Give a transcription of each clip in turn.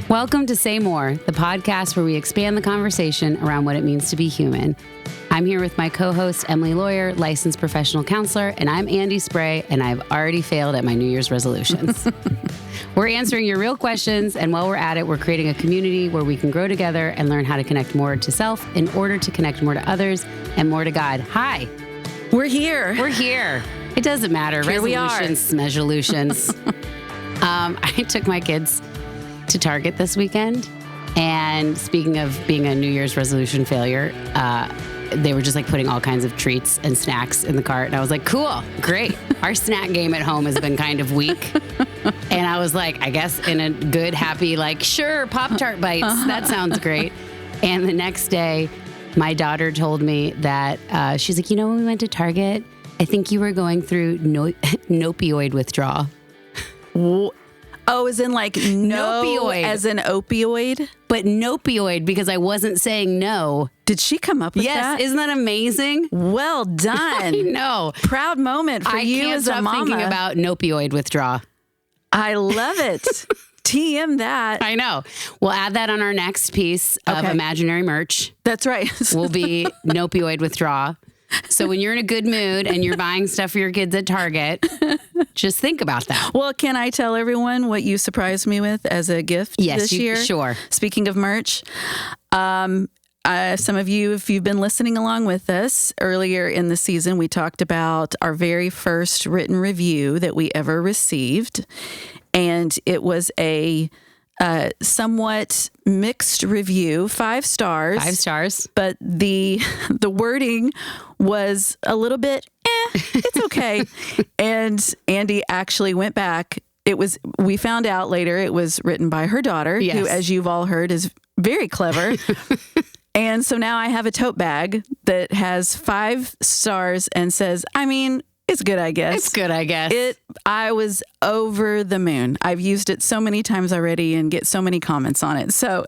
Welcome to Say More, the podcast where we expand the conversation around what it means to be human. I'm here with my co-host, Emily Lawyer, licensed professional counselor, and I'm Andy Spray, and I've already failed at my New Year's resolutions. We're answering your real questions, and while we're at it, we're creating a community where we can grow together and learn how to connect more to self in order to connect more to others and more to God. Hi. We're here. We're here. It doesn't matter. Here Resolutions, mesolutions. I took my kids to Target this weekend, and speaking of being a New Year's resolution failure, they were just like putting all kinds of treats and snacks in the cart, and I was like, cool, great. Our snack game at home has been kind of weak, and I was like, I guess in a good, happy, like, sure, Pop-Tart bites, that sounds great. And the next day, my daughter told me that she's like, you know, when we went to Target, I think you were going through opioid withdrawal. Oh, as in like no, Opioid. as in opioid? But nopioid, because I wasn't saying no. Did she come up with that? Yes, isn't that amazing? Well done. I know. Proud moment for you as a mama. I can't stop thinking about nopioid withdrawal. I love it. TM that. I know. We'll add that on our next piece of imaginary merch. That's right. Will be nopioid withdrawal. So when you're in a good mood and you're buying stuff for your kids at Target, just think about that. Well, can I tell everyone what you surprised me with as a gift this year? Sure. Speaking of merch, some of you, if you've been listening along with us, earlier in the season, we talked about our very first written review that we ever received. And it was a somewhat mixed review, 5 stars. 5 stars. But the wording was a little bit, it's okay. And Andy actually went back. We found out later it was written by her daughter, yes, who, as you've all heard, is very clever. And so now I have a tote bag that has 5 stars and says, I mean, it's good, I guess. It's good, I guess. I was over the moon. I've used it so many times already and get so many comments on it. So,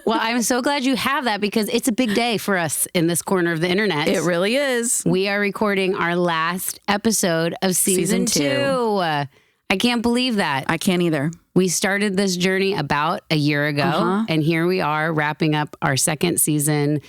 well, I'm so glad you have that, because it's a big day for us in this corner of the internet. It really is. We are recording our last episode of season 2. I can't believe that. I can't either. We started this journey about a year ago, and here we are wrapping up our second season.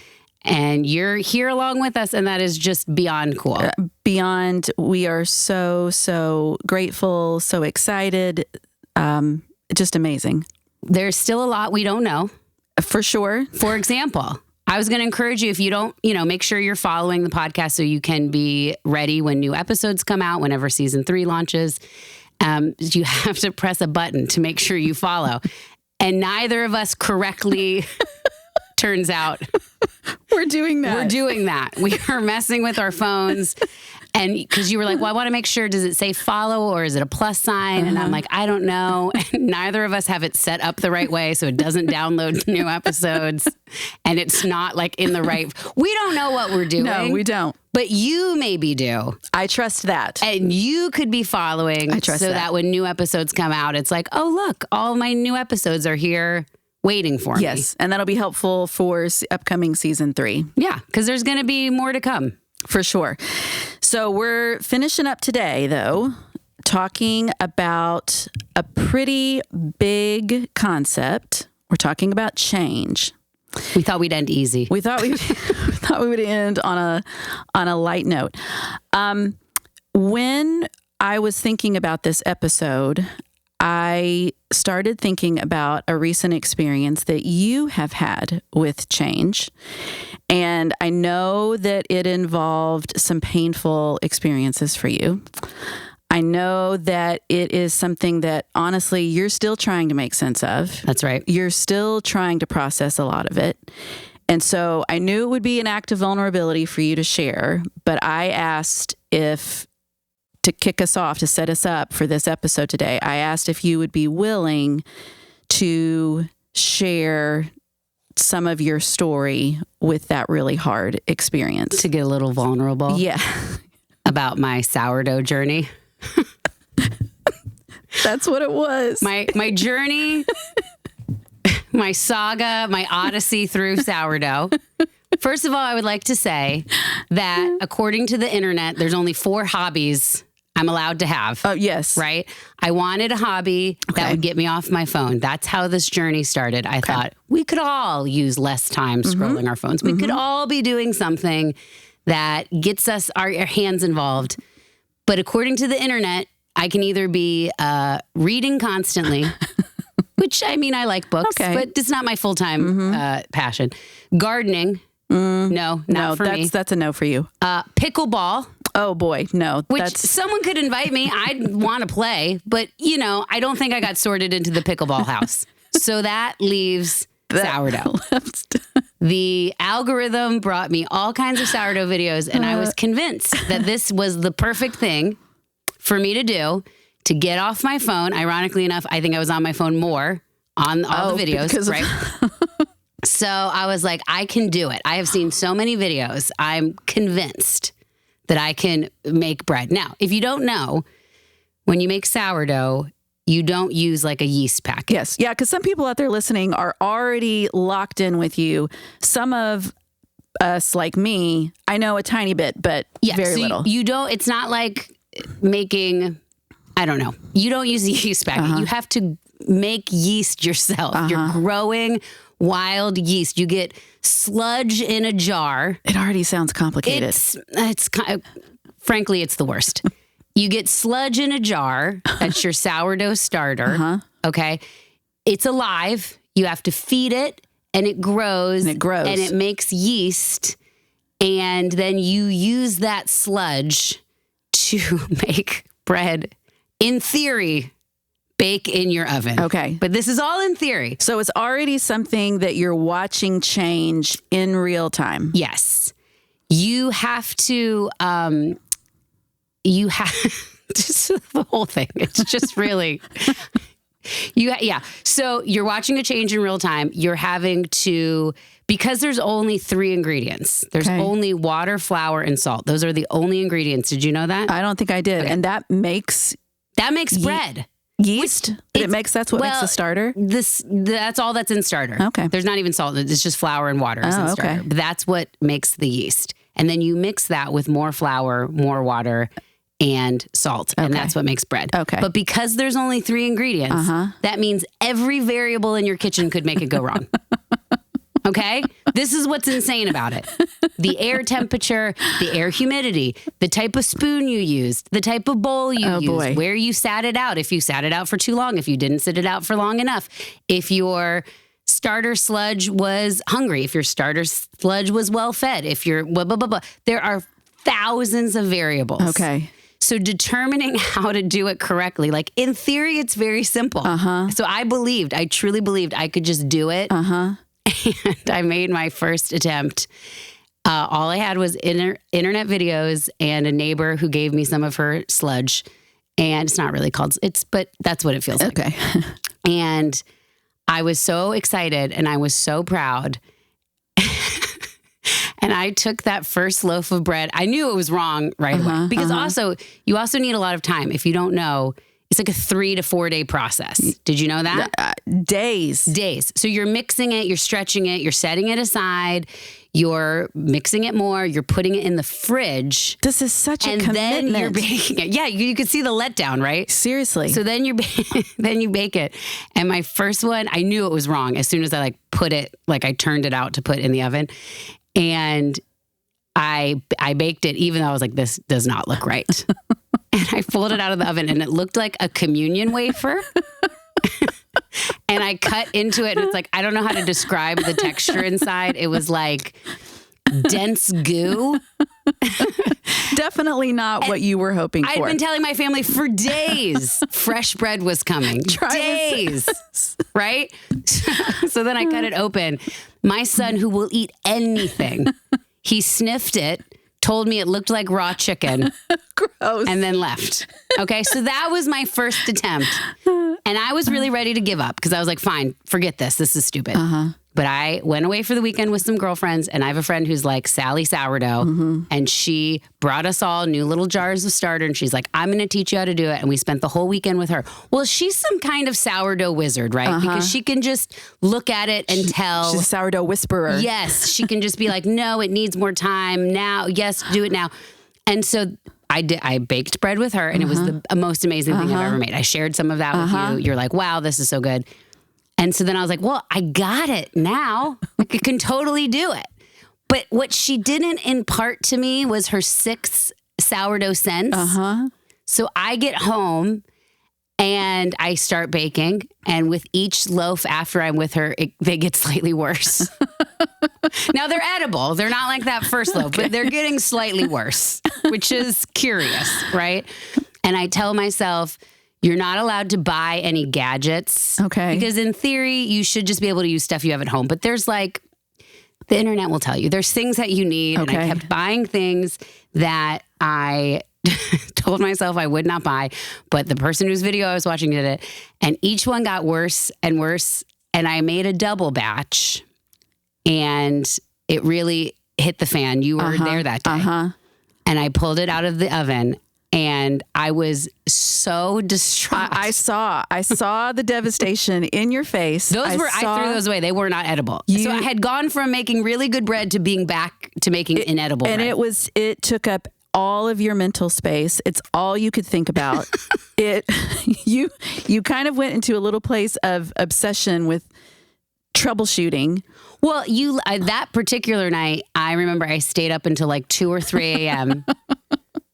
And you're here along with us, and that is just beyond cool. Beyond, we are so grateful, so excited. Just amazing. There's still a lot we don't know. For sure. For example, I was going to encourage you, if you don't, make sure you're following the podcast so you can be ready when new episodes come out, whenever season 3 launches. You have to press a button to make sure you follow. And neither of us correctly... Turns out we're doing that. We are messing with our phones. And because you were like, well, I want to make sure, does it say follow or is it a plus sign? And I'm like, I don't know. And neither of us have it set up the right way, so it doesn't download new episodes. And it's not like in the right. We don't know what we're doing. No, we don't. But you maybe do. I trust that. And you could be following. I trust that when new episodes come out, it's like, oh, look, all my new episodes are here waiting for me. Yes, and that'll be helpful for upcoming season 3. Yeah, because there's going to be more to come. For sure. So we're finishing up today, though, talking about a pretty big concept. We're talking about change. We thought we'd end easy. We thought we would end on a light note. When I was thinking about this episode, I started thinking about a recent experience that you have had with change. And I know that it involved some painful experiences for you. I know that it is something that, honestly, you're still trying to make sense of. That's right. You're still trying to process a lot of it. And so I knew it would be an act of vulnerability for you to share, but I asked to kick us off, to set us up for this episode today, I asked if you would be willing to share some of your story with that really hard experience. To get a little vulnerable. Yeah. About my sourdough journey. That's what it was. My journey, my saga, my odyssey through sourdough. First of all, I would like to say that according to the internet, there's only 4 hobbies I'm allowed to have. Oh, yes. Right? I wanted a hobby that would get me off my phone. That's how this journey started. I thought we could all use less time scrolling our phones. We could all be doing something that gets us our hands involved. But according to the internet, I can either be reading constantly, which I mean, I like books, but it's not my full-time passion. Gardening. No, not for me. That's a no for you. Pickleball. Oh boy, no. Which someone could invite me. I'd want to play, but I don't think I got sorted into the pickleball house. So that leaves sourdough. The algorithm brought me all kinds of sourdough videos, and I was convinced that this was the perfect thing for me to do to get off my phone. Ironically enough, I think I was on my phone more on all the videos, right? So I was like, I can do it. I have seen so many videos. I'm convinced that I can make bread. Now, if you don't know, when you make sourdough, you don't use like a yeast packet. Yes. Yeah, because some people out there listening are already locked in with you. Some of us, like me, I know a tiny bit, but very little. You don't, it's not like making, I don't know. You don't use a yeast packet. You have to make yeast yourself. You're growing wild yeast. You get sludge in a jar. It already sounds complicated. It's frankly, it's the worst. You get sludge in a jar. That's your sourdough starter. Okay. It's alive. You have to feed it and it grows. And it makes yeast. And then you use that sludge to make bread. In theory, bake in your oven. Okay. But this is all in theory. So it's already something that you're watching change in real time. Yes. You have to, just the whole thing. It's just really, So you're watching a change in real time. You're having to, because there's only 3 ingredients. There's only water, flour, and salt. Those are the only ingredients. Did you know that? I don't think I did. Okay. And that makes bread. Yeast? That's what makes a starter? That's all that's in starter. Okay. There's not even salt. It's just flour and water is in starter. Okay. But that's what makes the yeast. And then you mix that with more flour, more water, and salt. And that's what makes bread. Okay. But because there's only 3 ingredients, that means every variable in your kitchen could make it go wrong. Okay? This is what's insane about it. The air temperature, the air humidity, the type of spoon you used, the type of bowl you used, where you sat it out, if you sat it out for too long, if you didn't sit it out for long enough, if your starter sludge was hungry, if your starter sludge was well fed, if you're blah, blah, blah, blah. There are thousands of variables. Okay. So determining how to do it correctly, like in theory, it's very simple. So I truly believed I could just do it. And I made my first attempt. All I had was internet videos and a neighbor who gave me some of her sludge. And it's not really called, but that's what it feels like. Okay. And I was so excited and I was so proud. And I took that first loaf of bread. I knew it was wrong right away because you also need a lot of time. If you don't know, it's like a 3 to 4 day process. Did you know that? Days. So you're mixing it, you're stretching it, you're setting it aside, you're mixing it more, you're putting it in the fridge. This is such a commitment. And then you're baking it. Yeah, you could see the letdown, right? Seriously. So then you bake it. And my first one, I knew it was wrong as soon as I I turned it out to put in the oven. And I baked it, even though I was like, this does not look right. And I pulled it out of the oven and it looked like a communion wafer. And I cut into it and it's like, I don't know how to describe the texture inside. It was like dense goo. Definitely not what you were hoping for. I'd been telling my family for days fresh bread was coming. Days. Right? So then I cut it open. My son, who will eat anything, he sniffed it, told me it looked like raw chicken. Gross. And then left. Okay, so that was my first attempt. And I was really ready to give up because I was like, fine, forget this. This is stupid. But I went away for the weekend with some girlfriends, and I have a friend who's like Sally Sourdough, and she brought us all new little jars of starter, and she's like, I'm going to teach you how to do it. And we spent the whole weekend with her. Well, she's some kind of sourdough wizard, right? Because she can just look at it and tell. She's a sourdough whisperer. Yes, she can just be like, no, it needs more time now. Yes, do it now. And so I baked bread with her, and it was the most amazing thing I've ever made. I shared some of that with you. You're like, wow, this is so good. And so then I was like, well, I got it now. I can totally do it. But what she didn't impart to me was her 6 sourdough cents. So I get home and I start baking. And with each loaf after I'm with her, they get slightly worse. Now they're edible. They're not like that first loaf, but they're getting slightly worse, which is curious, right? And I tell myself, you're not allowed to buy any gadgets. Okay. Because in theory, you should just be able to use stuff you have at home. But there's like, the internet will tell you, there's things that you need. Okay. And I kept buying things that I told myself I would not buy. But the person whose video I was watching did it. And each one got worse and worse. And I made a double batch. And it really hit the fan. You were there that day. And I pulled it out of the oven. And I was so distraught. I saw the devastation in your face. I threw those away. They were not edible. So I had gone from making really good bread to being back to making inedible bread. And it took up all of your mental space. It's all you could think about. You kind of went into a little place of obsession with troubleshooting. Well, that particular night, I remember I stayed up until like 2 or 3 a.m.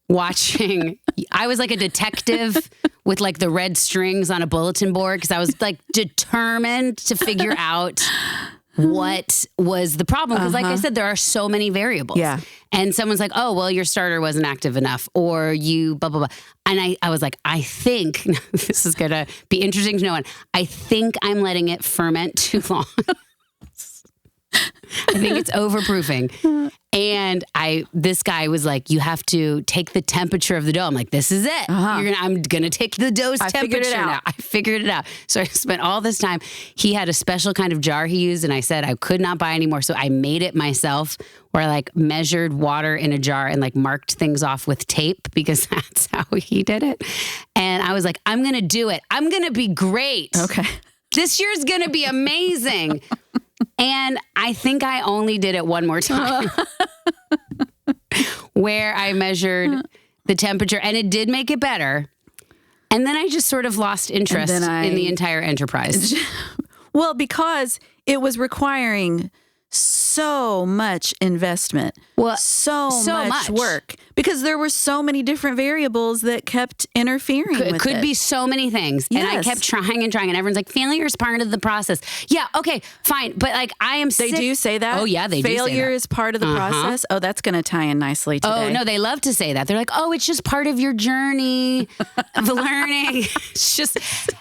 watching. I was like a detective with like the red strings on a bulletin board because I was like determined to figure out what was the problem. Because like I said, there are so many variables. Yeah. And someone's like, oh, well, your starter wasn't active enough, or you blah, blah, blah. And I was like, I think this is going to be interesting to know. I think I'm letting it ferment too long. I think it's overproofing. And this guy was like, you have to take the temperature of the dough. I'm like, this is it. I'm going to take the dough's temperature now. I figured it out. So I spent all this time. He had a special kind of jar he used. And I said I could not buy anymore. So I made it myself, where I like measured water in a jar and like marked things off with tape, because that's how he did it. And I was like, I'm going to do it. I'm going to be great. Okay. This year's going to be amazing. And I think I only did it one more time where I measured the temperature, and it did make it better. And then I just sort of lost interest in the entire enterprise. Well, because it was requiring so much investment. Well, so much work, because there were so many different variables that kept interfering with it. Could be so many things. Yes. And I kept trying and trying, and everyone's like, failure is part of the process. Yeah, okay, fine. But like, I am sick. They do say that? Oh, yeah, they do say that. Failure is part of the process? Oh, that's going to tie in nicely today. Oh, no, they love to say that. They're like, oh, it's just part of your journey of learning. It's just,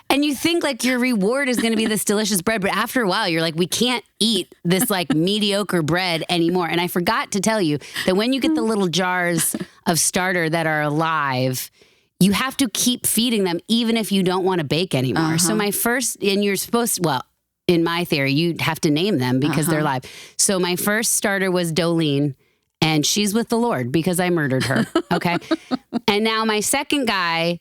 and you think like your reward is going to be this delicious bread, but after a while, you're like, we can't eat this like mediocre bread anymore. And I forgot to tell you that when you get the little jars of starter that are alive, you have to keep feeding them even if you don't want to bake anymore. So my first, and you're supposed to, well, in my theory, you'd have to name them because they're live. So my first starter was Dolene, and she's with the Lord because I murdered her. Okay. And now my second guy,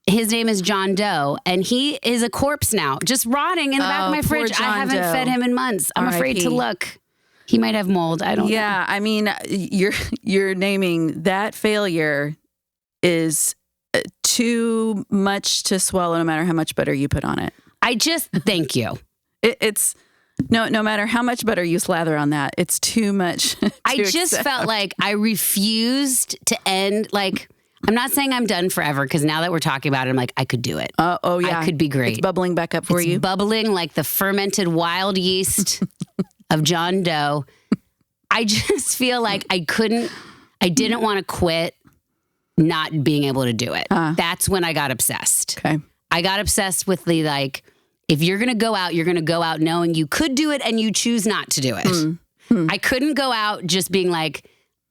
his name is John Doe, and he is a corpse now, just rotting in the back of my fridge. I haven't fed him in months. I'm afraid to look. He might have mold. I don't know. Yeah, I mean, you're naming that failure is too much to swallow, no matter how much butter you put on it. Thank you. It's no matter how much butter you slather on that, it's too much. I just felt like I refused to end. Like, I'm not saying I'm done forever, because now that we're talking about it, I'm like, I could do it. Oh yeah, I could be great. It's bubbling back up for you. Bubbling like the fermented wild yeast of John Doe. I just feel like I didn't want to quit not being able to do it. That's when I got obsessed. Okay. I got obsessed with the like, if you're going to go out, you're going to go out knowing you could do it and you choose not to do it. I couldn't go out just being like,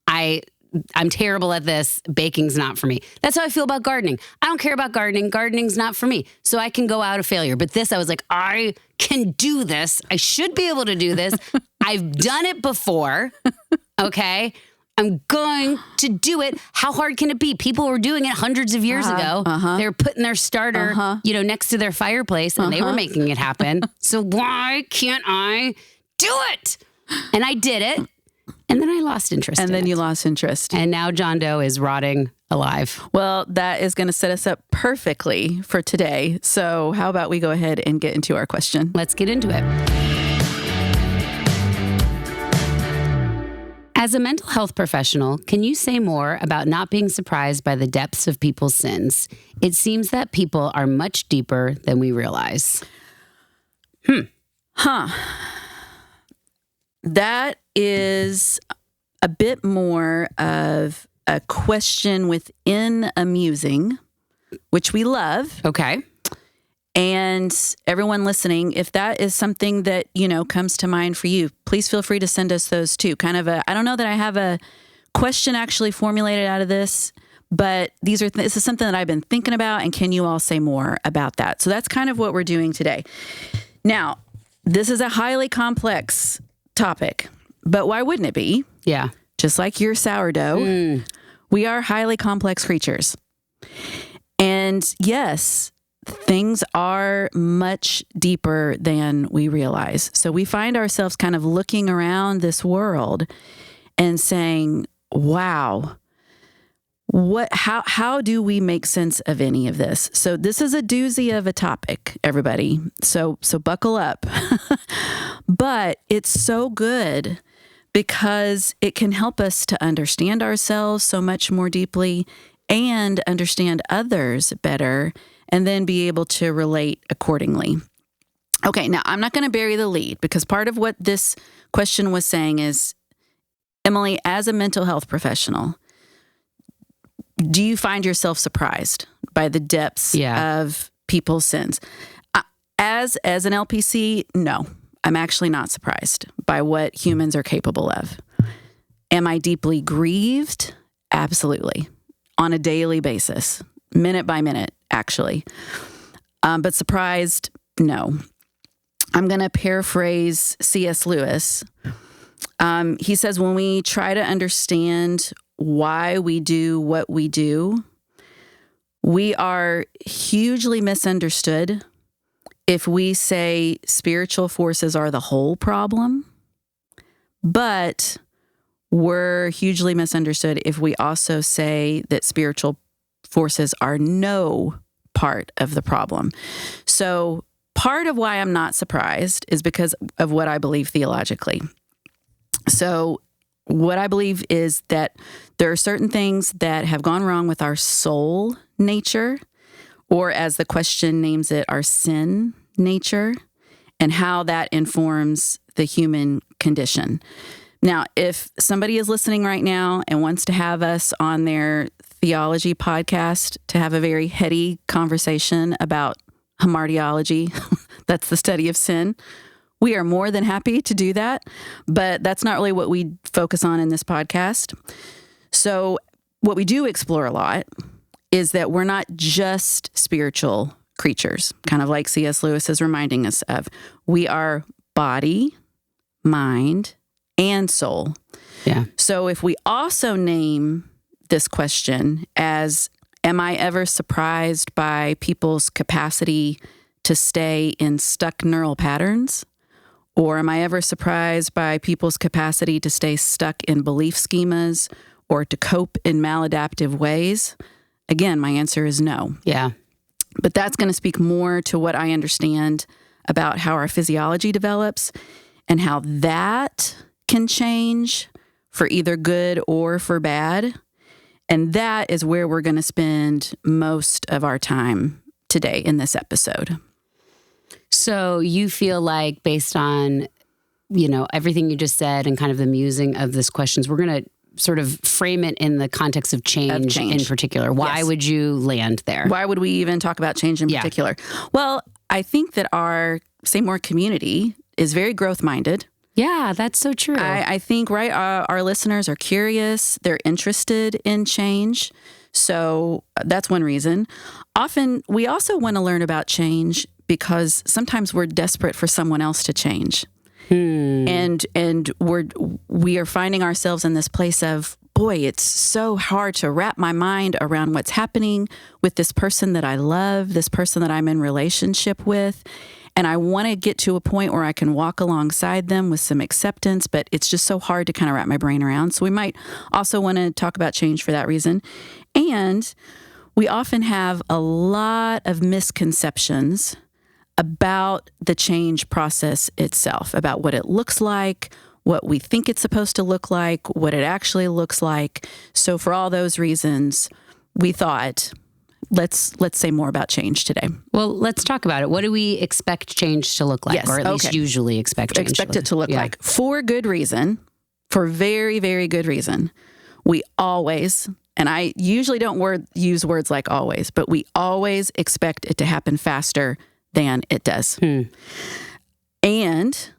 I'm terrible at this. Baking's not for me. That's how I feel about gardening. I don't care about gardening. Gardening's not for me. So I can go out a failure. But this, I was like, I can do this. I should be able to do this. I've done it before. Okay. I'm going to do it. How hard can it be? People were doing it hundreds of years ago. They were putting their starter, next to their fireplace, and they were making it happen. So why can't I do it? And I did it. And then I lost interest. And then you lost interest. And now John Doe is rotting alive. Well, that is going to set us up perfectly for today. So how about we go ahead and get into our question? Let's get into it. As a mental health professional, can you say more about not being surprised by the depths of people's sins? It seems that people are much deeper than we realize. That is a bit more of a question within a musing, which we love. Okay. And everyone listening, if that is something that, comes to mind for you, please feel free to send us those too. I don't know that I have a question actually formulated out of this, but this is something that I've been thinking about, and can you all say more about that? So that's kind of what we're doing today. Now, this is a highly complex topic, but why wouldn't it be? Yeah. Just like your sourdough, we are highly complex creatures. And yes, things are much deeper than we realize. So we find ourselves kind of looking around this world and saying, wow, how do we make sense of any of this? So this is a doozy of a topic, everybody. So buckle up. But it's so good because it can help us to understand ourselves so much more deeply and understand others better, and then be able to relate accordingly. Okay, now I'm not going to bury the lead, because part of what this question was saying is, Emily, as a mental health professional, do you find yourself surprised by the depths of people's sins? As an LPC, no, I'm actually not surprised by what humans are capable of. Am I deeply grieved? Absolutely. On a daily basis, minute by minute, actually. But surprised, no. I'm going to paraphrase C.S. Lewis. He says, when we try to understand why we do what we do, we are hugely misunderstood if we say spiritual forces are the whole problem, but we're hugely misunderstood if we also say that spiritual forces are no part of the problem. So part of why I'm not surprised is because of what I believe theologically. So what I believe is that there are certain things that have gone wrong with our soul nature, or as the question names it, our sin nature, and how that informs the human condition. Now, if somebody is listening right now and wants to have us on their theology podcast to have a very heady conversation about hamartiology, that's the study of sin, we are more than happy to do that, but that's not really what we focus on in this podcast. So what we do explore a lot is that we're not just spiritual creatures, kind of like C.S. Lewis is reminding us of. We are body, mind, and soul. Yeah. So if we also name this question as, am I ever surprised by people's capacity to stay in stuck neural patterns? Or am I ever surprised by people's capacity to stay stuck in belief schemas or to cope in maladaptive ways? Again, my answer is no. Yeah. But that's going to speak more to what I understand about how our physiology develops and how that can change for either good or for bad. And that is where we're going to spend most of our time today in this episode. So you feel like, based on, everything you just said and kind of the musing of this questions, we're going to sort of frame it in the context of change in particular. Why would you land there? Why would we even talk about change in particular? Well, I think that our Say More community is very growth-minded. Yeah, that's so true. I think, right, our listeners are curious. They're interested in change. So that's one reason. Often, we also want to learn about change because sometimes we're desperate for someone else to change. And we are finding ourselves in this place of, boy, it's so hard to wrap my mind around what's happening with this person that I love, this person that I'm in relationship with. And I want to get to a point where I can walk alongside them with some acceptance, but it's just so hard to kind of wrap my brain around. So we might also want to talk about change for that reason. And we often have a lot of misconceptions about the change process itself, about what it looks like, what we think it's supposed to look like, what it actually looks like. So for all those reasons, we thought, let's say more about change today. Well, let's talk about it. What do we expect change to look like? Yes, or at least usually expect change it to look like. For good reason, for very, very good reason, we always, and I usually don't use words like always, but we always expect it to happen faster than it does. And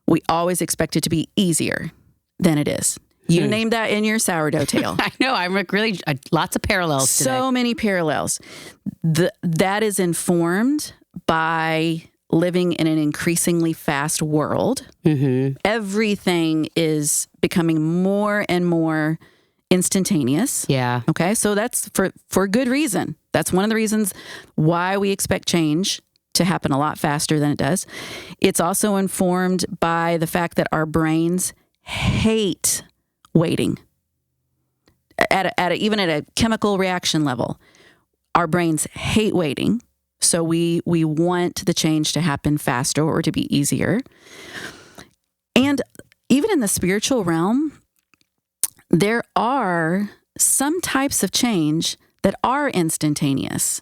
we always expect it to be easier than it is. You named that in your sourdough tale. I know. I'm really lots of parallels today. So many parallels. That is informed by living in an increasingly fast world. Everything is becoming more and more instantaneous. Yeah. Okay. So that's for good reason. That's one of the reasons why we expect change to happen a lot faster than it does. It's also informed by the fact that our brains hate waiting. Even at a chemical reaction level, our brains hate waiting. So we want the change to happen faster or to be easier. And even in the spiritual realm, there are some types of change that are instantaneous.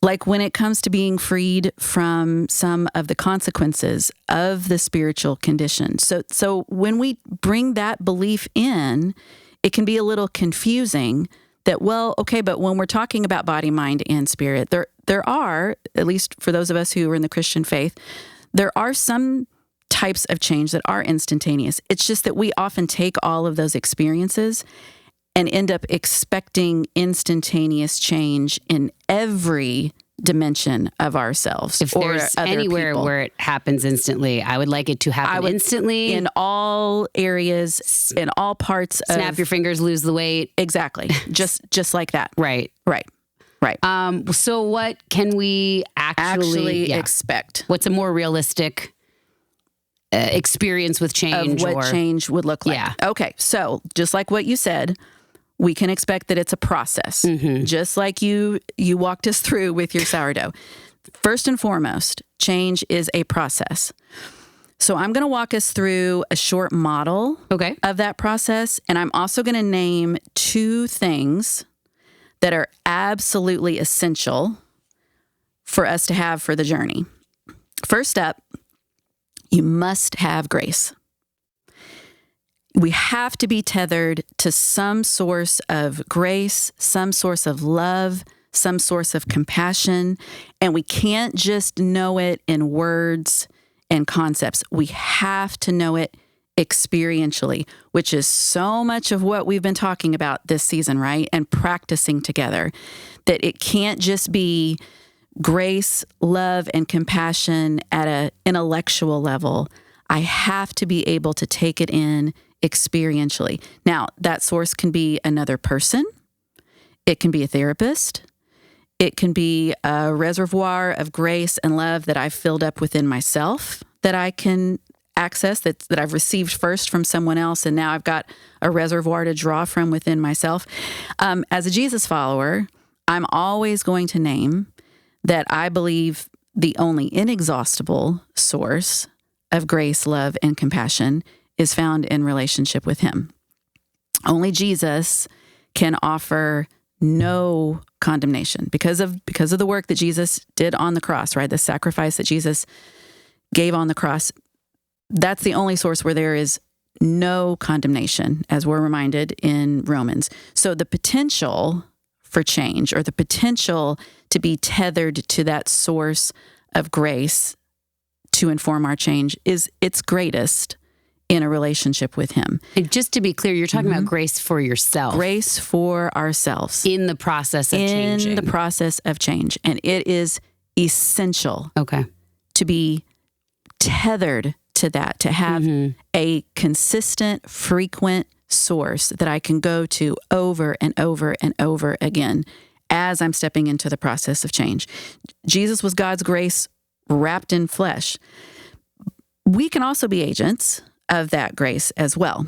Like when it comes to being freed from some of the consequences of the spiritual condition. So when we bring that belief in, it can be a little confusing that, well, okay, but when we're talking about body, mind, and spirit, there are, at least for those of us who are in the Christian faith, there are some types of change that are instantaneous. It's just that we often take all of those experiences and end up expecting instantaneous change in every dimension of ourselves. If there's anywhere where it happens instantly, I would like it to happen instantly. In all areas, in all parts of... Snap your fingers, lose the weight. Exactly. just like that. Right. So what can we actually expect? What's a more realistic experience with change? Of what change would look like. Yeah. Okay, so just like what you said, we can expect that it's a process, just like you walked us through with your sourdough. First and foremost, change is a process. So I'm going to walk us through a short model of that process, and I'm also going to name 2 things that are absolutely essential for us to have for the journey. First up, you must have grace. We have to be tethered to some source of grace, some source of love, some source of compassion, and we can't just know it in words and concepts. We have to know it experientially, which is so much of what we've been talking about this season, right? And practicing together, that it can't just be grace, love, and compassion at an intellectual level. I have to be able to take it in experientially. Now, that source can be another person. It can be a therapist. It can be a reservoir of grace and love that I've filled up within myself that I can access, that I've received first from someone else, and now I've got a reservoir to draw from within myself. As a Jesus follower, I'm always going to name that I believe the only inexhaustible source of grace, love, and compassion is found in relationship with Him. Only Jesus can offer no condemnation because of the work that Jesus did on the cross, right? The sacrifice that Jesus gave on the cross. That's the only source where there is no condemnation, as we're reminded in Romans. So the potential for change, or the potential to be tethered to that source of grace to inform our change, is its greatest in a relationship with Him. And just to be clear, you're talking about grace for yourself. Grace for ourselves. In the process of changing. In the process of change. And it is essential to be tethered to that, to have a consistent, frequent source that I can go to over and over and over again as I'm stepping into the process of change. Jesus was God's grace wrapped in flesh. We can also be agents of that grace as well.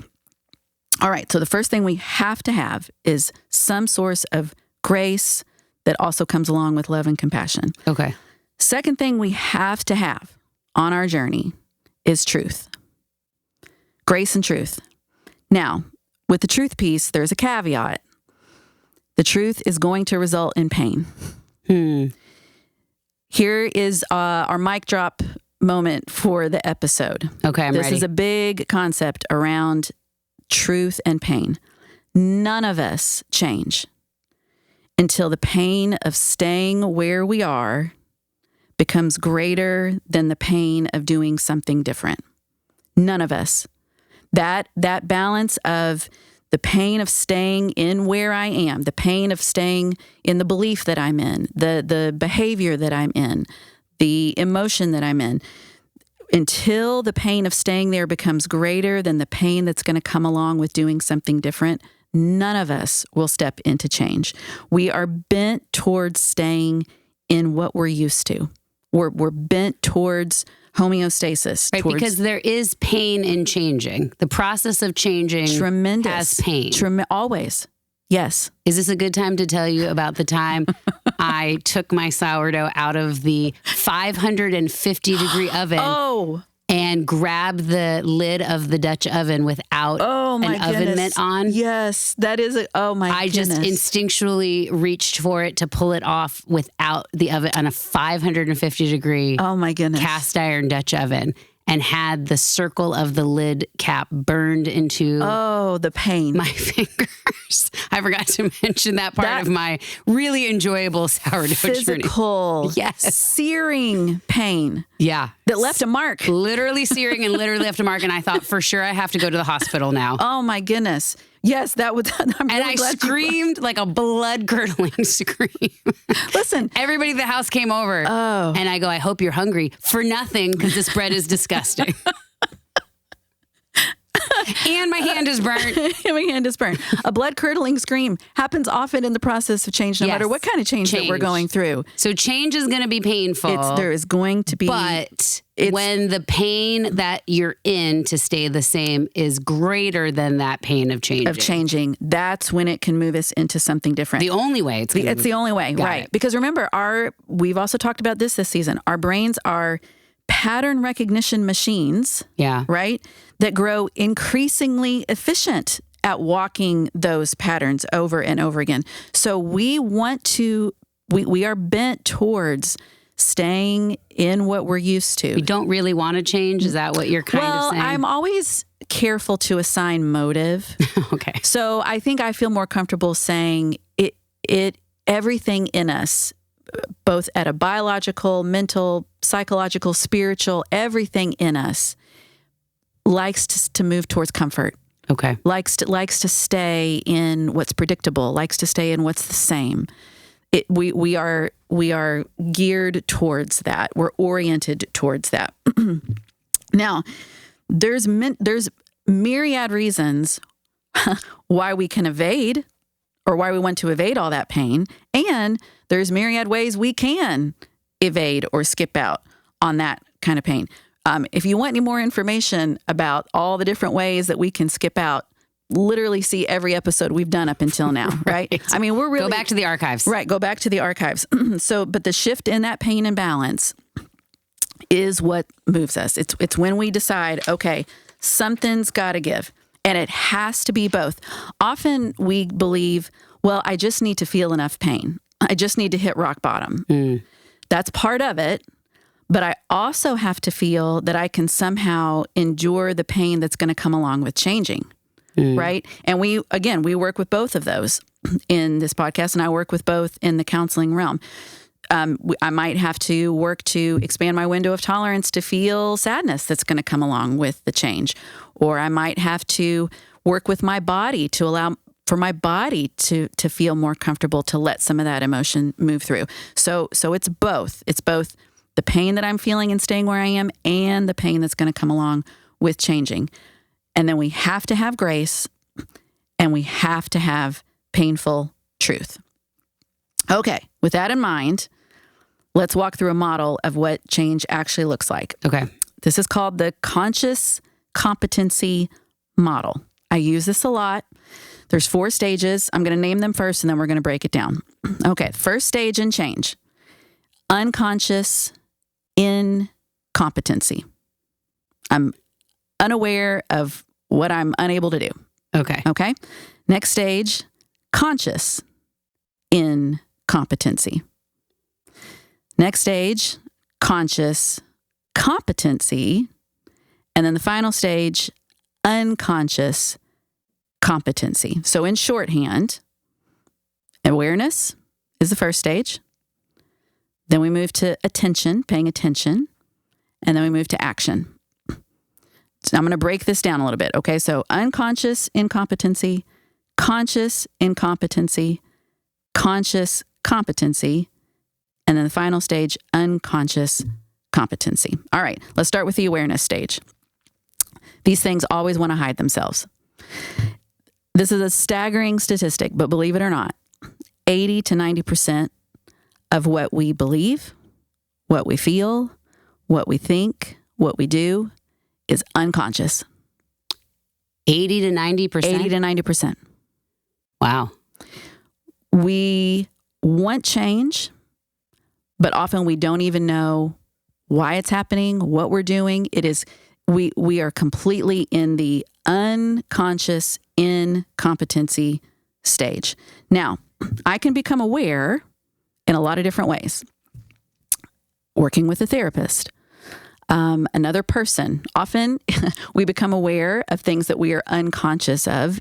All right, so the first thing we have to have is some source of grace that also comes along with love and compassion. Okay. Second thing we have to have on our journey is truth. Grace and truth. Now, with the truth piece, there's a caveat. The truth is going to result in pain. Here is our mic drop moment for the episode. Okay, I'm This ready. is a big concept around truth and pain. None of us change until the pain of staying where we are becomes greater than the pain of doing something different. None of us. That balance of the pain of staying in where I am, the pain of staying in the belief that I'm in, the behavior that I'm in, the emotion that I'm in, until the pain of staying there becomes greater than the pain that's going to come along with doing something different, none of us will step into change. We are bent towards staying in what we're used to. We're bent towards homeostasis. Right, because there is pain in changing. The process of changing tremendous has pain. Always. Yes. Is this a good time to tell you about the time I took my sourdough out of the 550-degree oven and grabbed the lid of the Dutch oven without an oven mitt on? Yes, that is I just instinctually reached for it to pull it off without the oven on a 550-degree cast iron Dutch oven, and had the circle of the lid cap burned into the pain. my fingers. I forgot to mention that part of my really enjoyable sourdough physical, journey. Yes. Searing pain. Yeah. That left a mark. Literally searing and literally left a mark. And I thought, for sure, I have to go to the hospital now. Oh, my goodness. Yes, that was. I screamed like a blood-curdling scream. Listen. Everybody at the house came over. Oh. And I go, I hope you're hungry. For nothing, because this bread is disgusting. And my hand is burnt. My hand is burnt. A blood-curdling scream happens often in the process of change, no matter what kind of change that we're going through. So change is going to be painful. There is going to be... But when the pain that you're in to stay the same is greater than that pain of changing. That's when it can move us into something different. The only way it's the only way, right? Because remember, we've also talked about this season. Our brains are pattern recognition machines, right? That grow increasingly efficient at walking those patterns over and over again. So we are bent towards staying in what we're used to. We don't really want to change? Is that what you're kind of saying? Well, I'm always careful to assign motive. Okay. So I think I feel more comfortable saying everything in us, both at a biological, mental, psychological, spiritual, everything in us likes to move towards comfort. Okay. Likes to stay in what's predictable, likes to stay in what's the same. We are geared towards that. We're oriented towards that. Now, there's myriad reasons why we can evade, or why we want to evade all that pain, and there's myriad ways we can evade or skip out on that kind of pain. If you want any more information about all the different ways that we can skip out, literally see every episode we've done up until now, right? I mean, we're really... Go back to the archives. Right, go back to the archives. But the shift in that pain and balance is what moves us. It's when we decide, okay, something's got to give. And it has to be both. Often we believe, well, I just need to feel enough pain. I just need to hit rock bottom. That's part of it. But I also have to feel that I can somehow endure the pain that's going to come along with changing, right? And we work with both of those in this podcast, and I work with both in the counseling realm. I might have to work to expand my window of tolerance to feel sadness that's going to come along with the change. Or I might have to work with my body to allow for my body to feel more comfortable, to let some of that emotion move through. So it's both. It's both the pain that I'm feeling and staying where I am, and the pain that's going to come along with changing. And then we have to have grace, and we have to have painful truth. Okay, with that in mind, let's walk through a model of what change actually looks like. Okay. This is called the conscious competency model. I use this a lot. There's 4 stages. I'm going to name them first, and then we're going to break it down. Okay, first stage in change, unconscious incompetency. I'm unaware of what I'm unable to do. Okay. Okay. Next stage, conscious incompetency. Next stage, conscious competency. And then the final stage, unconscious competency. So in shorthand, awareness is the first stage. Then we move to attention, paying attention. And then we move to action. So I'm going to break this down a little bit. Okay, so unconscious incompetency, conscious incompetency, conscious competency, and then the final stage, unconscious competency. All right, let's start with the awareness stage. These things always want to hide themselves. This is a staggering statistic, but believe it or not, 80 to 90% of what we believe, what we feel, what we think, what we do is unconscious. 80 to 90%? 80 to 90%. Wow. We want change, but often we don't even know why it's happening, what we're doing. It is, we are completely in the unconscious incompetency stage. Now, I can become aware in a lot of different ways. Working with a therapist, another person. Often we become aware of things that we are unconscious of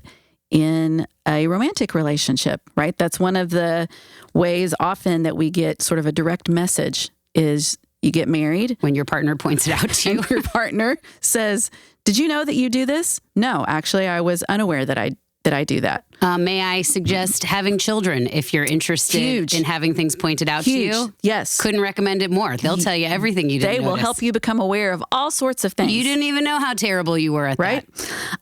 in a romantic relationship, right? That's one of the ways often that we get sort of a direct message is you get married. When your partner points it out to you. And your partner says, did you know that you do this? No, actually, I was unaware that I do that. May I suggest having children if you're interested in having things pointed out to you? Yes. Couldn't recommend it more. They'll tell you everything you didn't They will notice. help you become aware of all sorts of things. You didn't even know how terrible you were at right?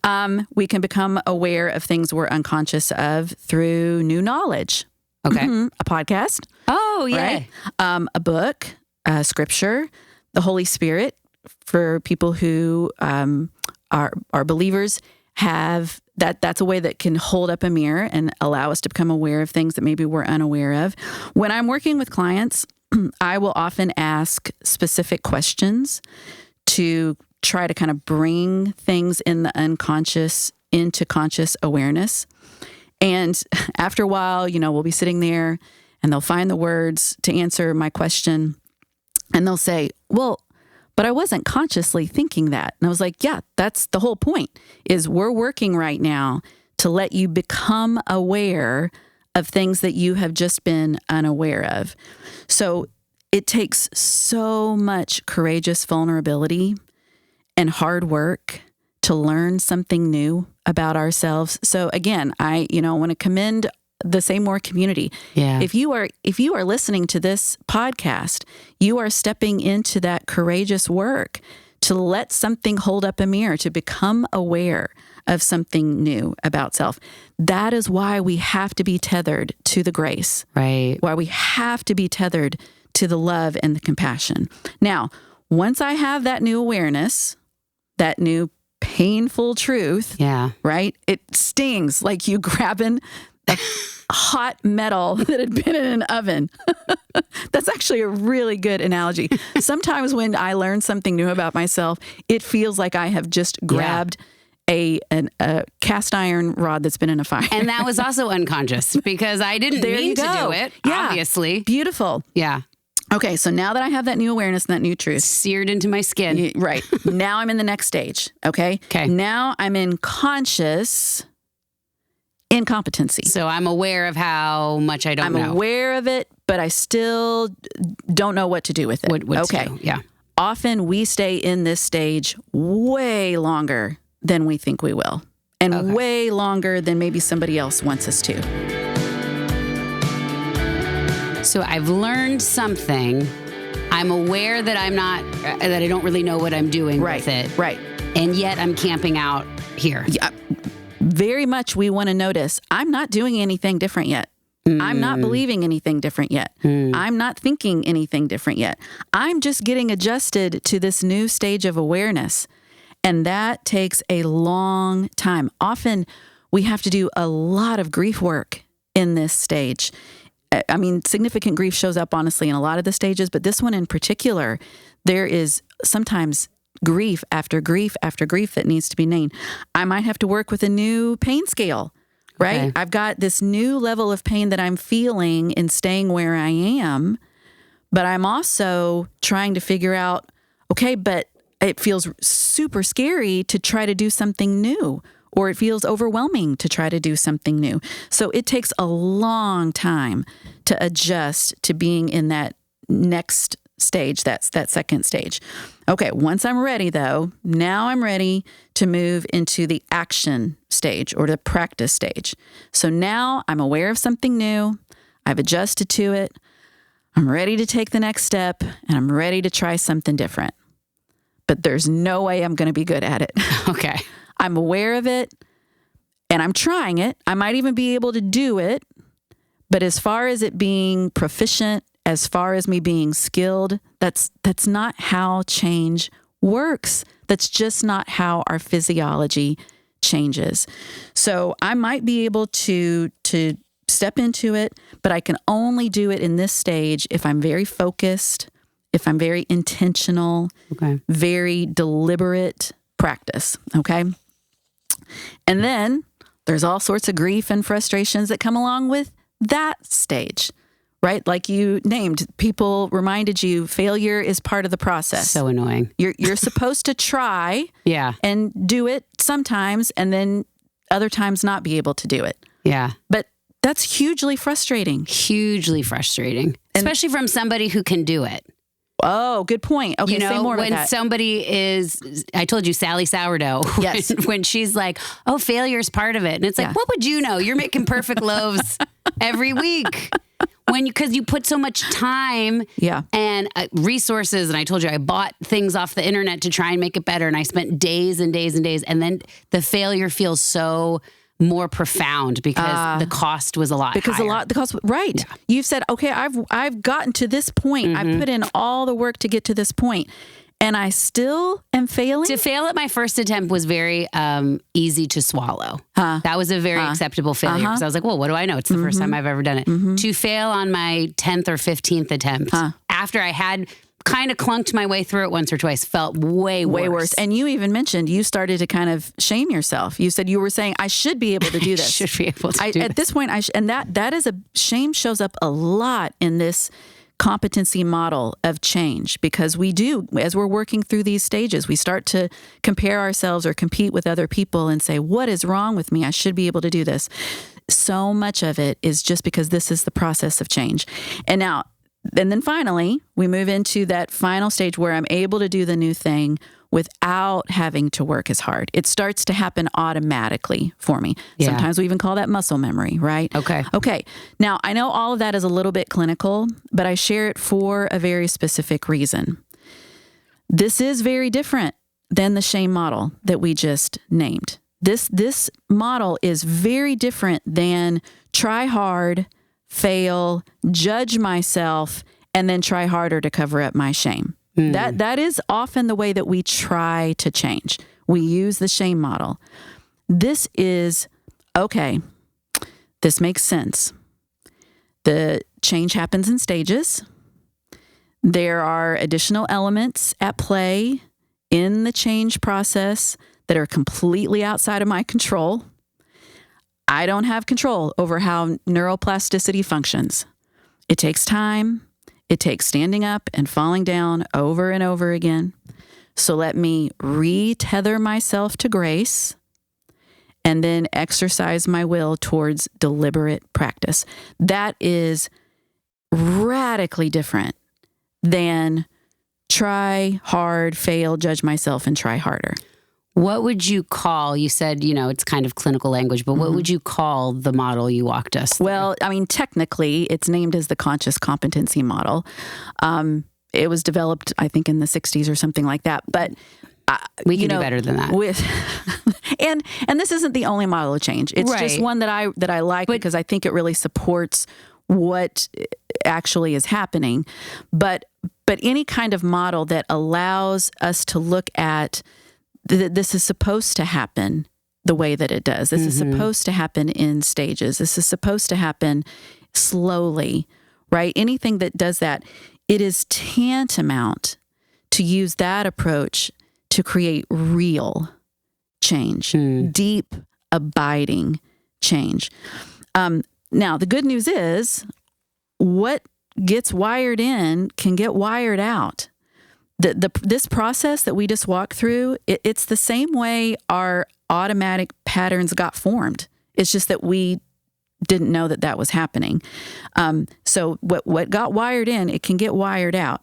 that. We can become aware of things we're unconscious of through new knowledge. Okay. A podcast. Oh, yeah. Right? A book, scripture, the Holy Spirit for people who are believers have that's a way that can hold up a mirror and allow us to become aware of things that maybe we're unaware of. When I'm working with clients, I will often ask specific questions to try to kind of bring things in the unconscious into conscious awareness. And after a while, we'll be sitting there and they'll find the words to answer my question. And they'll say, well, but I wasn't consciously thinking that. And I was like, yeah, that's the whole point, is we're working right now to let you become aware of things that you have just been unaware of. So it takes so much courageous vulnerability and hard work to learn something new about ourselves. So again, I want to commend the Say More community. Yeah. If you are listening to this podcast, you are stepping into that courageous work to let something hold up a mirror, to become aware of something new about self. That is why we have to be tethered to the grace. Right. Why we have to be tethered to the love and the compassion. Now, once I have that new awareness, that new painful truth, right? It stings like you grabbing a hot metal that had been in an oven. That's actually a really good analogy. Sometimes when I learn something new about myself, it feels like I have just grabbed a cast iron rod that's been in a fire. And that was also unconscious because I didn't mean to do it, obviously. Beautiful. Yeah. Okay, so now that I have that new awareness and that new truth. Seared into my skin. Right. Now I'm in the next stage, okay? Okay. Now I'm in conscious incompetency. So I'm aware of how much I don't know. I'm aware of it, but I still don't know what to do with it. What to do. Yeah. Often we stay in this stage way longer than we think we will, and way longer than maybe somebody else wants us to. So I've learned something. I'm aware that that I don't really know what I'm doing with it. Right. And yet I'm camping out here. Yeah. Very much we want to notice, I'm not doing anything different yet. I'm not believing anything different yet. I'm not thinking anything different yet. I'm just getting adjusted to this new stage of awareness. And that takes a long time. Often we have to do a lot of grief work in this stage. I mean, significant grief shows up, honestly, in a lot of the stages, but this one in particular, there is sometimes grief after grief after grief that needs to be named. I might have to work with a new pain scale, right? Okay. I've got this new level of pain that I'm feeling in staying where I am, but I'm also trying to figure out, okay, but it feels super scary to try to do something new, or it feels overwhelming to try to do something new. So it takes a long time to adjust to being in that next stage, that second stage. Okay, once I'm ready though, now I'm ready to move into the action stage or the practice stage. So now I'm aware of something new, I've adjusted to it, I'm ready to take the next step, and I'm ready to try something different. But there's no way I'm going to be good at it. Okay. I'm aware of it, and I'm trying it. I might even be able to do it, but as far as it being proficient, as far as me being skilled, that's not how change works. That's just not how our physiology changes. So I might be able to step into it, but I can only do it in this stage if I'm very focused, if I'm very intentional, very deliberate practice, okay? And then there's all sorts of grief and frustrations that come along with that stage, right? Like you named, people reminded you failure is part of the process. So annoying. You're supposed to try and do it sometimes, and then other times not be able to do it. Yeah. But that's hugely frustrating. Hugely frustrating. Especially from somebody who can do it. Oh, good point. Okay, say more about that. When somebody is, I told you, Sally Sourdough, yes. when she's like, oh, failure's part of it. And it's like, what would you know? You're making perfect loaves every week. Because you put so much time and resources. And I told you, I bought things off the internet to try and make it better. And I spent days and days and days. And then the failure feels so more profound because the cost was a lot higher. The cost, right. Yeah. You've said, okay, I've gotten to this point. Mm-hmm. I've put in all the work to get to this point, and I still am failing. To fail at my first attempt was very easy to swallow. That was a very acceptable failure because I was like, well, what do I know? It's the first time I've ever done it. Mm-hmm. To fail on my 10th or 15th attempt after I had kind of clunked my way through it once or twice, felt way worse. And you even mentioned you started to kind of shame yourself. You said you were saying, I should be able to do this. Should be able to do At this point, and that is shame shows up a lot in this competency model of change, because we do, as we're working through these stages, we start to compare ourselves or compete with other people and say, what is wrong with me? I should be able to do this. So much of it is just because this is the process of change. And then finally, we move into that final stage where I'm able to do the new thing without having to work as hard. It starts to happen automatically for me. Yeah. Sometimes we even call that muscle memory, right? Okay. Now, I know all of that is a little bit clinical, but I share it for a very specific reason. This is very different than the shame model that we just named. This model is very different than try hard, fail, judge myself, and then try harder to cover up my shame. That is often the way that we try to change. We use the shame model. This is, okay, this makes sense. The change happens in stages. There are additional elements at play in the change process that are completely outside of my control. I don't have control over how neuroplasticity functions. It takes time. It takes standing up and falling down over and over again. So let me re-tether myself to grace and then exercise my will towards deliberate practice. That is radically different than try hard, fail, judge myself, and try harder. What would you call, you said, it's kind of clinical language, but what would you call the model you walked us through? Well, I mean, technically, it's named as the conscious competency model. It was developed, I think, in the 60s or something like that. But we can do better than that. And this isn't the only model of change. It's just Right. one that I like because I think it really supports what actually is happening. But any kind of model that allows us to look at this is supposed to happen the way that it does. This is supposed to happen in stages. This is supposed to happen slowly, right? Anything that does that, it is tantamount to use that approach to create real change, deep, abiding change. Now, the good news is what gets wired in can get wired out. This process that we just walked through, it's the same way our automatic patterns got formed. It's just that we didn't know that was happening. So what got wired in, it can get wired out.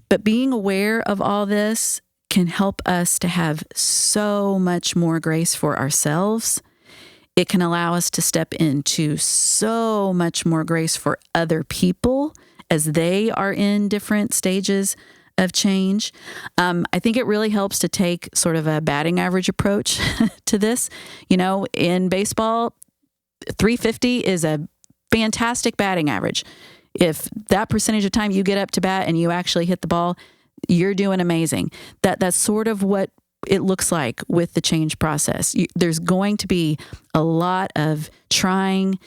But being aware of all this can help us to have so much more grace for ourselves. It can allow us to step into so much more grace for other people as they are in different stages of change. I think it really helps to take sort of a batting average approach to this. You know, in baseball, 350 is a fantastic batting average. If that percentage of time you get up to bat and you actually hit the ball, you're doing amazing. That's sort of what it looks like with the change process. There's going to be a lot of trying,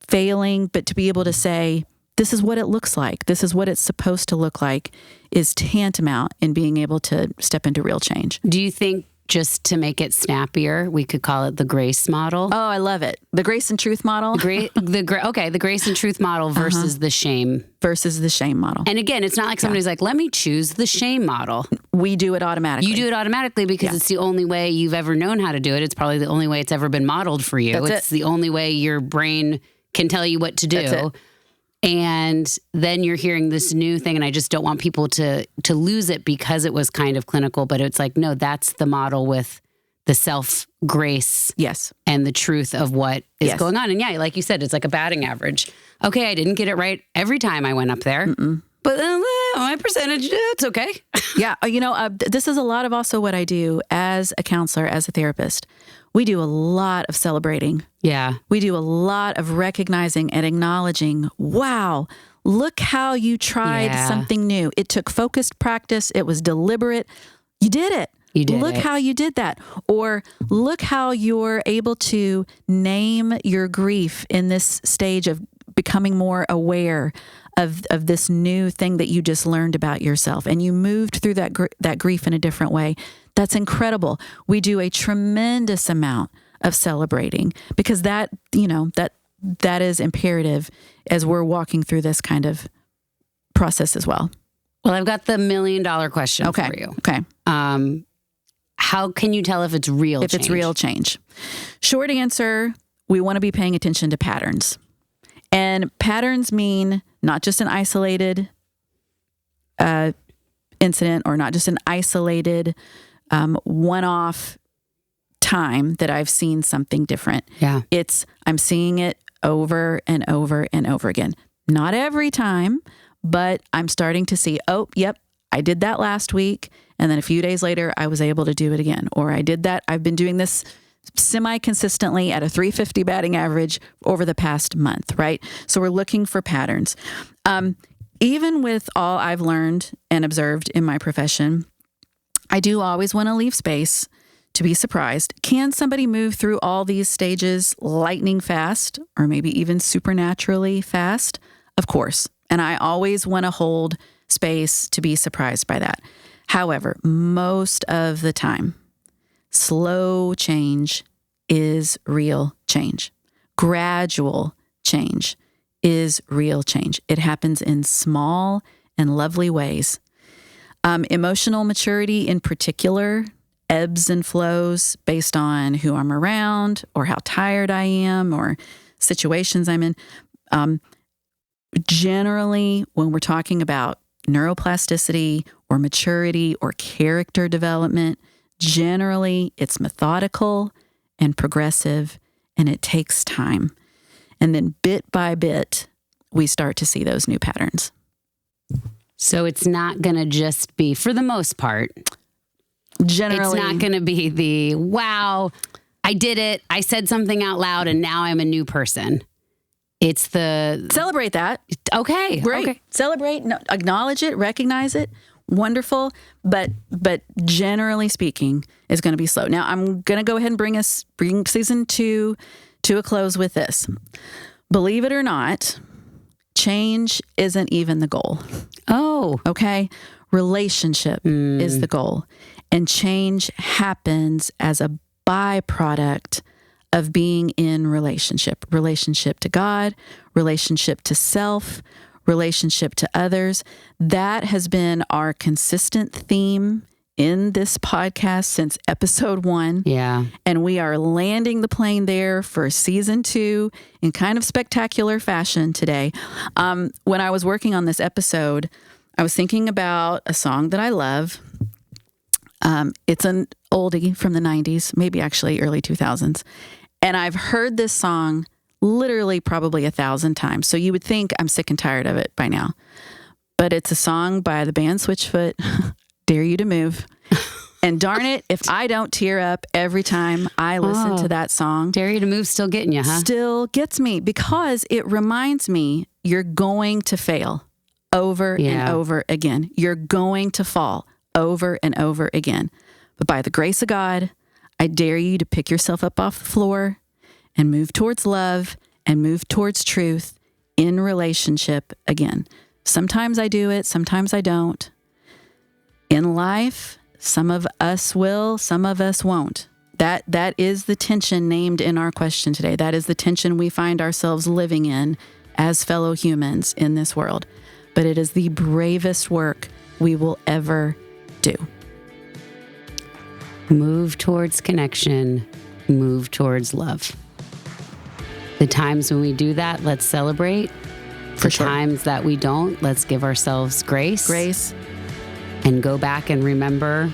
failing, but to be able to say, this is what it looks like, this is what it's supposed to look like, is tantamount in being able to step into real change. Do you think, just to make it snappier, we could call it the grace model? Oh, I love it. The grace and truth model. The grace and truth model versus the shame. Versus the shame model. And again, it's not like somebody's like, let me choose the shame model. We do it automatically. You do it automatically because it's the only way you've ever known how to do it. It's probably the only way it's ever been modeled for you. It's the only way your brain can tell you what to do. That's it. And then you're hearing this new thing, and I just don't want people to lose it because it was kind of clinical, but it's like, no, that's the model with the self-grace and the truth of what is going on. And yeah, like you said, it's like a batting average. Okay, I didn't get it right every time I went up there, but my percentage, it's okay. Yeah, this is a lot of also what I do as a counselor, as a therapist. We do a lot of celebrating. Yeah. We do a lot of recognizing and acknowledging, wow, look how you tried something new. It took focused practice. It was deliberate. You did it. Look how you did that. Or look how you're able to name your grief in this stage of becoming more aware of this new thing that you just learned about yourself. And you moved through that grief in a different way. That's incredible. We do a tremendous amount of celebrating because that is imperative as we're walking through this kind of process as well. Well, I've got the $1 million question for you. Okay. How can you tell if it's real change? If it's real change. Short answer, we want to be paying attention to patterns. And patterns mean not just an isolated incident or not just an isolated one-off time that I've seen something different. Yeah. I'm seeing it over and over and over again. Not every time, but I'm starting to see, oh, yep, I did that last week. And then a few days later, I was able to do it again. Or I did that. I've been doing this semi-consistently at a 350 batting average over the past month, right? So we're looking for patterns. Even with all I've learned and observed in my profession, I do always want to leave space to be surprised. Can somebody move through all these stages lightning fast or maybe even supernaturally fast? Of course. And I always want to hold space to be surprised by that. However, most of the time, slow change is real change. Gradual change is real change. It happens in small and lovely ways. Emotional maturity in particular ebbs and flows based on who I'm around or how tired I am or situations I'm in. Generally, when we're talking about neuroplasticity or maturity or character development, generally it's methodical and progressive and it takes time. And then bit by bit, we start to see those new patterns. So it's not going to just be, for the most part, generally, it's not going to be the, wow, I did it. I said something out loud and now I'm a new person. It's the... Celebrate that. Okay. Great. Okay. Celebrate, acknowledge it, recognize it. Wonderful. But generally speaking, it's going to be slow. Now, I'm going to go ahead and bring season 2 to a close with this. Believe it or not, change isn't even the goal. Oh. Okay? Relationship is the goal. And change happens as a byproduct of being in relationship to God, relationship to self, relationship to others. That has been our consistent theme in this podcast since episode 1. Yeah. And we are landing the plane there for season 2 in kind of spectacular fashion today. When I was working on this episode, I was thinking about a song that I love. It's an oldie from the 90s, maybe actually early 2000s. And I've heard this song literally probably 1,000 times. So you would think I'm sick and tired of it by now. But it's a song by the band Switchfoot, Dare You to Move. And darn it, if I don't tear up every time I listen to that song. Dare You to Move still getting you, huh? Still gets me because it reminds me you're going to fail over and over again. You're going to fall over and over again. But by the grace of God, I dare you to pick yourself up off the floor and move towards love and move towards truth in relationship again. Sometimes I do it, sometimes I don't. In life, some of us will, some of us won't. That is the tension named in our question today. That is the tension we find ourselves living in as fellow humans in this world. But it is the bravest work we will ever do. Move towards connection, move towards love. The times when we do that, let's celebrate. The times that we don't, let's give ourselves grace. And go back and remember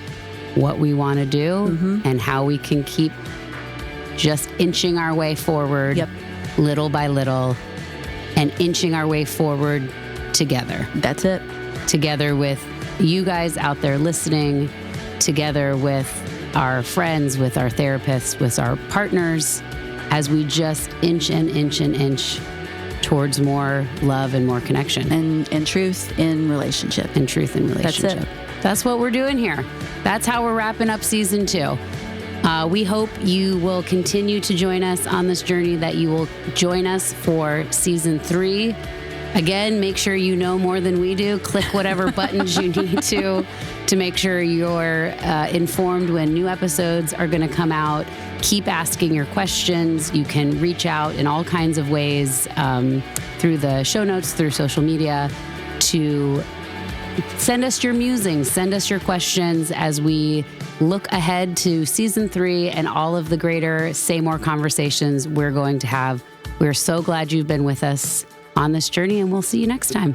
what we want to do and how we can keep just inching our way forward little by little and inching our way forward together. That's it. Together with you guys out there listening, together with our friends, with our therapists, with our partners, as we just inch and inch and inch towards more love and more connection. And truth in relationship. And truth in relationship. That's it. That's what we're doing here. That's how we're wrapping up season 2. We hope you will continue to join us on this journey, that you will join us for season 3. Again, make sure you know more than we do. Click whatever buttons you need to make sure you're informed when new episodes are going to come out. Keep asking your questions. You can reach out in all kinds of ways through the show notes, through social media, to send us your musings, send us your questions as we look ahead to season 3 and all of the greater Say More conversations we're going to have. We're so glad you've been with us on this journey, and we'll see you next time.